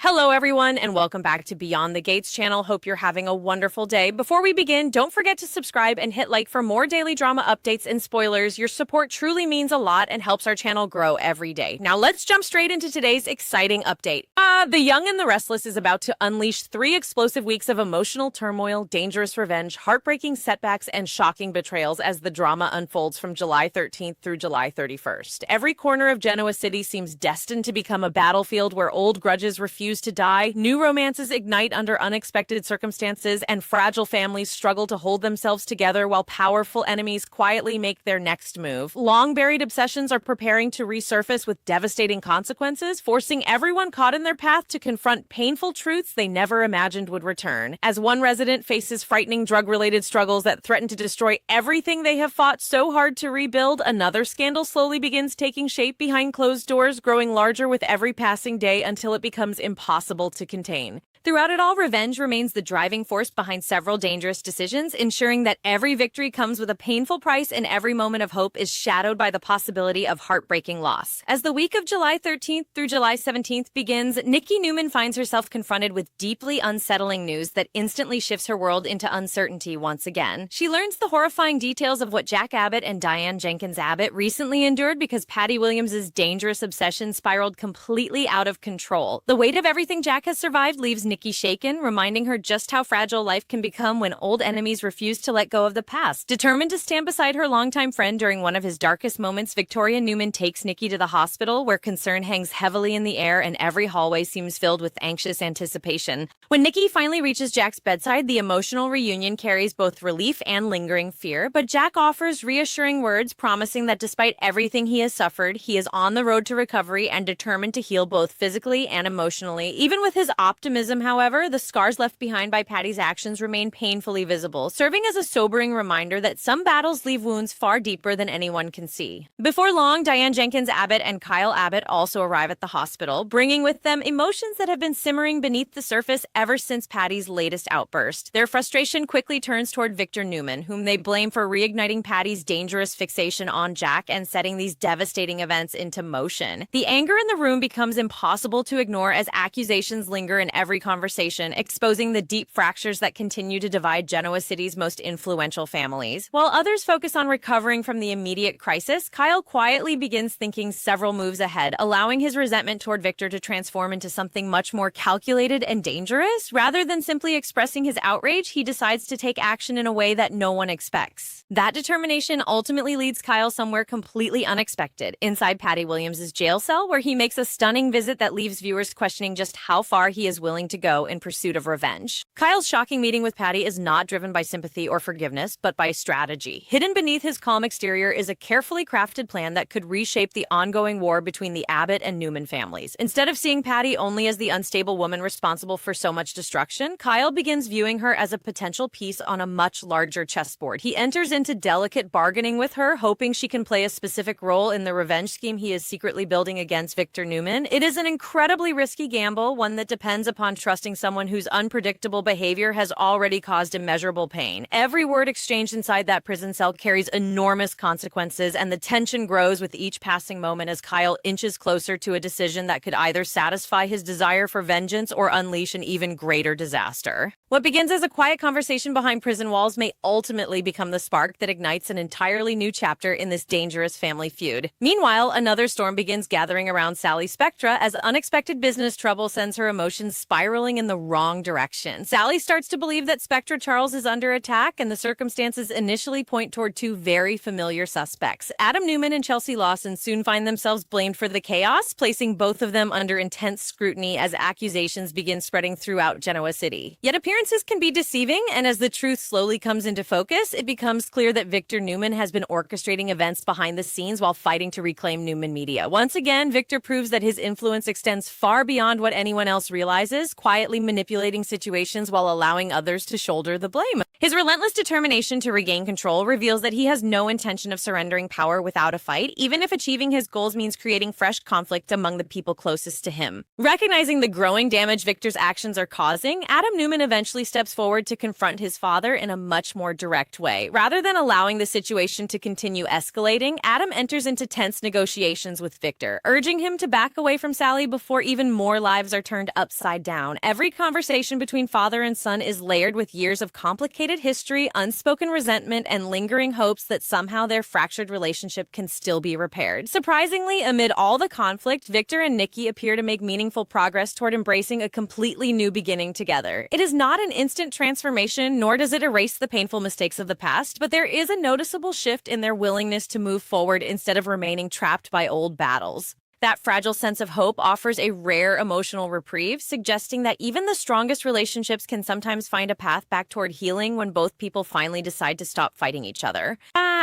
Hello, everyone, and welcome back to Beyond the Gates channel. Hope you're having a wonderful day. Before we begin, don't forget to subscribe and hit like for more daily drama updates and spoilers. Your support truly means a lot and helps our channel grow every day. Now, let's jump straight into today's exciting update. The Young and the Restless is about to unleash 3 explosive weeks of emotional turmoil, dangerous revenge, heartbreaking setbacks, and shocking betrayals as the drama unfolds from July 13th through July 31st. Every corner of Genoa City seems destined to become a battlefield where old grudges refuse to die, new romances ignite under unexpected circumstances, and fragile families struggle to hold themselves together while powerful enemies quietly make their next move. Long-buried obsessions are preparing to resurface with devastating consequences, forcing everyone caught in their path to confront painful truths they never imagined would return. As one resident faces frightening drug-related struggles that threaten to destroy everything they have fought so hard to rebuild, another scandal slowly begins taking shape behind closed doors, growing larger with every passing day until it becomes impossible to contain. Throughout it all, revenge remains the driving force behind several dangerous decisions, ensuring that every victory comes with a painful price and every moment of hope is shadowed by the possibility of heartbreaking loss. As the week of July 13th through July 17th begins, Nikki Newman finds herself confronted with deeply unsettling news that instantly shifts her world into uncertainty once again. She learns the horrifying details of what Jack Abbott and Diane Jenkins Abbott recently endured because Patty Williams' dangerous obsession spiraled completely out of control. The weight of everything Jack has survived leaves Nikki shaken, reminding her just how fragile life can become when old enemies refuse to let go of the past. Determined to stand beside her longtime friend during one of his darkest moments, Victoria Newman takes Nikki to the hospital, where concern hangs heavily in the air and every hallway seems filled with anxious anticipation. When Nikki finally reaches Jack's bedside, the emotional reunion carries both relief and lingering fear, but Jack offers reassuring words, promising that despite everything he has suffered, he is on the road to recovery and determined to heal both physically and emotionally. Even with his optimism, however, the scars left behind by Patty's actions remain painfully visible, serving as a sobering reminder that some battles leave wounds far deeper than anyone can see. Before long, Diane Jenkins Abbott and Kyle Abbott also arrive at the hospital, bringing with them emotions that have been simmering beneath the surface ever since Patty's latest outburst. Their frustration quickly turns toward Victor Newman, whom they blame for reigniting Patty's dangerous fixation on Jack and setting these devastating events into motion. The anger in the room becomes impossible to ignore as accusations linger in every conversation, exposing the deep fractures that continue to divide Genoa City's most influential families. While others focus on recovering from the immediate crisis, Kyle quietly begins thinking several moves ahead, allowing his resentment toward Victor to transform into something much more calculated and dangerous. Rather than simply expressing his outrage, he decides to take action in a way that no one expects. That determination ultimately leads Kyle somewhere completely unexpected, inside Patty Williams' jail cell, where he makes a stunning visit that leaves viewers questioning just how far he is willing to go in pursuit of revenge. Kyle's shocking meeting with Patty is not driven by sympathy or forgiveness, but by strategy. Hidden beneath his calm exterior is a carefully crafted plan that could reshape the ongoing war between the Abbott and Newman families. Instead of seeing Patty only as the unstable woman responsible for so much destruction, Kyle begins viewing her as a potential piece on a much larger chessboard. He enters into delicate bargaining with her, hoping she can play a specific role in the revenge scheme he is secretly building against Victor Newman. It is an incredibly risky gamble, one that depends upon trusting someone whose unpredictable behavior has already caused immeasurable pain. Every word exchanged inside that prison cell carries enormous consequences, and the tension grows with each passing moment as Kyle inches closer to a decision that could either satisfy his desire for vengeance or unleash an even greater disaster. What begins as a quiet conversation behind prison walls may ultimately become the spark that ignites an entirely new chapter in this dangerous family feud. Meanwhile, another storm begins gathering around Sally Spectra as unexpected business trouble sends her emotions spiraling in the wrong direction. Sally starts to believe that Audra Charles is under attack, and the circumstances initially point toward 2 very familiar suspects. Abbott-Newman and Chelsea Lawson soon find themselves blamed for the chaos, placing both of them under intense scrutiny as accusations begin spreading throughout Genoa City. Yet appearances can be deceiving, and as the truth slowly comes into focus, it becomes clear that Victor Newman has been orchestrating events behind the scenes while fighting to reclaim Newman media. Once again, Victor proves that his influence extends far beyond what anyone else realizes, quietly manipulating situations while allowing others to shoulder the blame. His relentless determination to regain control reveals that he has no intention of surrendering power without a fight, even if achieving his goals means creating fresh conflict among the people closest to him. Recognizing the growing damage Victor's actions are causing, Abbott-Newman eventually steps forward to confront his father in a much more direct way. Rather than allowing the situation to continue escalating, Adam enters into tense negotiations with Victor, urging him to back away from Sally before even more lives are turned upside down. Every conversation between father and son is layered with years of complicated history, unspoken resentment, and lingering hopes that somehow their fractured relationship can still be repaired. Surprisingly, amid all the conflict, Victor and Nikki appear to make meaningful progress toward embracing a completely new beginning together. It is not an instant transformation, nor does it erase the painful mistakes of the past, but there is a noticeable shift in their willingness to move forward instead of remaining trapped by old battles. That fragile sense of hope offers a rare emotional reprieve, suggesting that even the strongest relationships can sometimes find a path back toward healing when both people finally decide to stop fighting each other.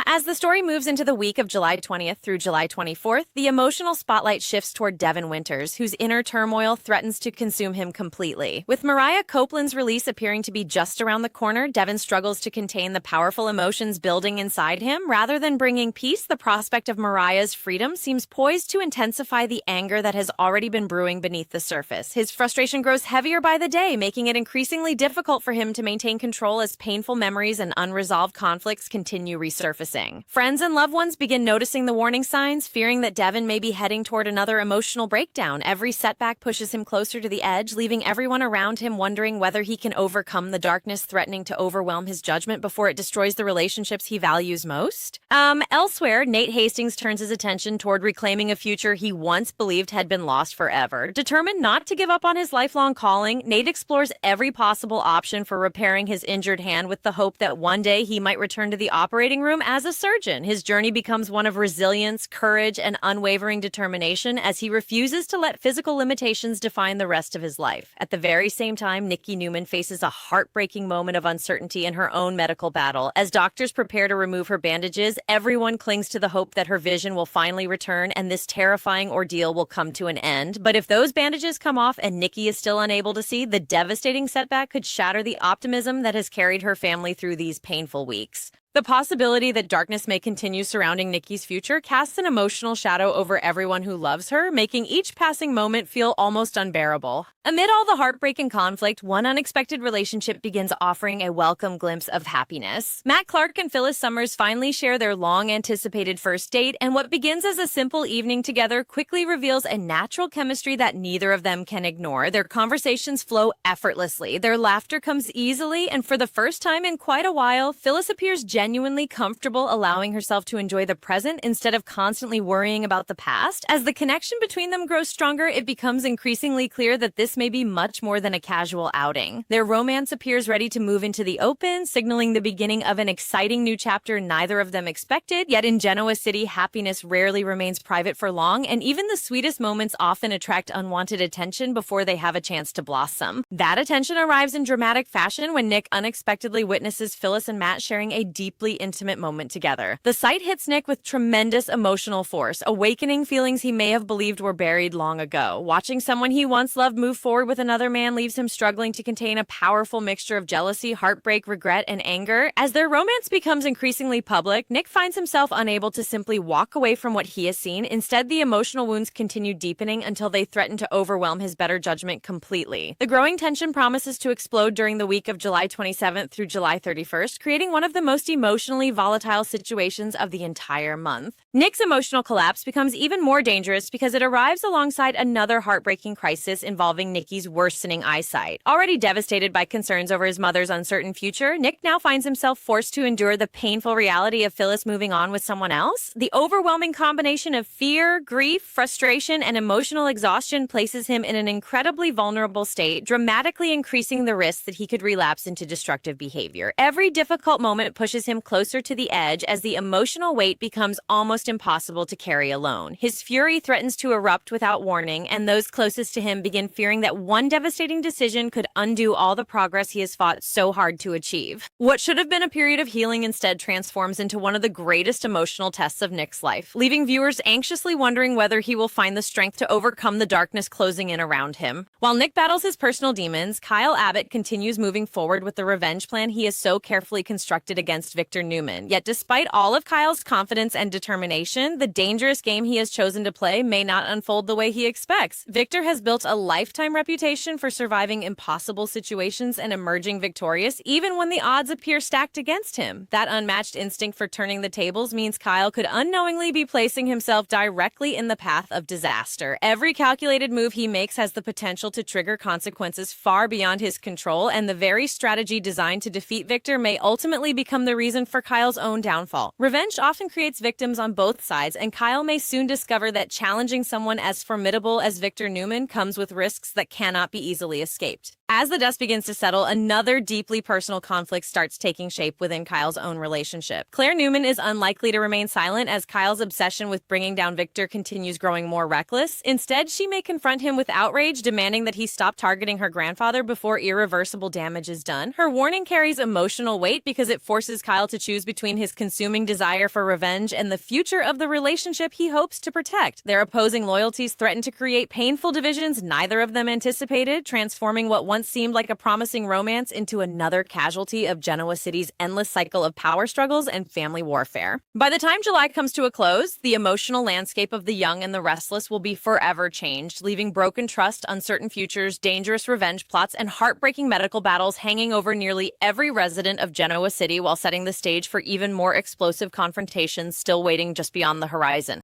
As the story moves into the week of July 20th through July 24th, the emotional spotlight shifts toward Devin Winters, whose inner turmoil threatens to consume him completely. With Mariah Copeland's release appearing to be just around the corner, Devin struggles to contain the powerful emotions building inside him. Rather than bringing peace, the prospect of Mariah's freedom seems poised to intensify the anger that has already been brewing beneath the surface. His frustration grows heavier by the day, making it increasingly difficult for him to maintain control as painful memories and unresolved conflicts continue resurfacing. Friends and loved ones begin noticing the warning signs, fearing that Devin may be heading toward another emotional breakdown. Every setback pushes him closer to the edge, leaving everyone around him wondering whether he can overcome the darkness threatening to overwhelm his judgment before it destroys the relationships he values most. Elsewhere, Nate Hastings turns his attention toward reclaiming a future he once believed had been lost forever. Determined not to give up on his lifelong calling, Nate explores every possible option for repairing his injured hand with the hope that one day he might return to the operating room as a surgeon. His journey becomes one of resilience, courage, and unwavering determination as he refuses to let physical limitations define the rest of his life. At the very same time, Nikki Newman faces a heartbreaking moment of uncertainty in her own medical battle. As doctors prepare to remove her bandages, everyone clings to the hope that her vision will finally return and this terrifying ordeal will come to an end. But if those bandages come off and Nikki is still unable to see, the devastating setback could shatter the optimism that has carried her family through these painful weeks. The possibility that darkness may continue surrounding Nikki's future casts an emotional shadow over everyone who loves her, making each passing moment feel almost unbearable. Amid all the heartbreak and conflict, one unexpected relationship begins offering a welcome glimpse of happiness. Matt Clark and Phyllis Summers finally share their long-anticipated first date, and what begins as a simple evening together quickly reveals a natural chemistry that neither of them can ignore. Their conversations flow effortlessly, their laughter comes easily, and for the first time in quite a while, Phyllis appears genuinely comfortable allowing herself to enjoy the present instead of constantly worrying about the past. As the connection between them grows stronger, it becomes increasingly clear that this may be much more than a casual outing. Their romance appears ready to move into the open, signaling the beginning of an exciting new chapter neither of them expected. Yet in Genoa City, happiness rarely remains private for long, and even the sweetest moments often attract unwanted attention before they have a chance to blossom. That attention arrives in dramatic fashion when Nick unexpectedly witnesses Phyllis and Matt sharing a deeply intimate moment together. The sight hits Nick with tremendous emotional force, awakening feelings he may have believed were buried long ago. Watching someone he once loved move forward with another man leaves him struggling to contain a powerful mixture of jealousy, heartbreak, regret, and anger. As their romance becomes increasingly public, Nick finds himself unable to simply walk away from what he has seen. Instead, the emotional wounds continue deepening until they threaten to overwhelm his better judgment completely. The growing tension promises to explode during the week of July 27th through July 31st, creating one of the most emotionally volatile situations of the entire month. Nick's emotional collapse becomes even more dangerous because it arrives alongside another heartbreaking crisis involving Nikki's worsening eyesight. Already devastated by concerns over his mother's uncertain future, Nick now finds himself forced to endure the painful reality of Phyllis moving on with someone else. The overwhelming combination of fear, grief, frustration, and emotional exhaustion places him in an incredibly vulnerable state, dramatically increasing the risk that he could relapse into destructive behavior. Every difficult moment pushes him closer to the edge as the emotional weight becomes almost impossible to carry alone. His fury threatens to erupt without warning, and those closest to him begin fearing that one devastating decision could undo all the progress he has fought so hard to achieve. What should have been a period of healing instead transforms into one of the greatest emotional tests of Nick's life, leaving viewers anxiously wondering whether he will find the strength to overcome the darkness closing in around him. While Nick battles his personal demons, Kyle Abbott continues moving forward with the revenge plan he has so carefully constructed against Victor Newman. Yet despite all of Kyle's confidence and determination, the dangerous game he has chosen to play may not unfold the way he expects. Victor has built a lifetime reputation for surviving impossible situations and emerging victorious, even when the odds appear stacked against him. That unmatched instinct for turning the tables means Kyle could unknowingly be placing himself directly in the path of disaster. Every calculated move he makes has the potential to trigger consequences far beyond his control, and the very strategy designed to defeat Victor may ultimately become the reason for Kyle's own downfall. Revenge often creates victims on both sides, and Kyle may soon discover that challenging someone as formidable as Victor Newman comes with risks that cannot be easily escaped. As the dust begins to settle, another deeply personal conflict starts taking shape within Kyle's own relationship. Claire Newman is unlikely to remain silent as Kyle's obsession with bringing down Victor continues growing more reckless. Instead, she may confront him with outrage, demanding that he stop targeting her grandfather before irreversible damage is done. Her warning carries emotional weight because it forces Kyle to choose between his consuming desire for revenge and the future of the relationship he hopes to protect. Their opposing loyalties threaten to create painful divisions neither of them anticipated, transforming what once seemed like a promising romance into another casualty of Genoa City's endless cycle of power struggles and family warfare. By the time July comes to a close, the emotional landscape of the young and the restless will be forever changed, leaving broken trust, uncertain futures, dangerous revenge plots, and heartbreaking medical battles hanging over nearly every resident of Genoa City while setting the stage for even more explosive confrontations still waiting just beyond the horizon.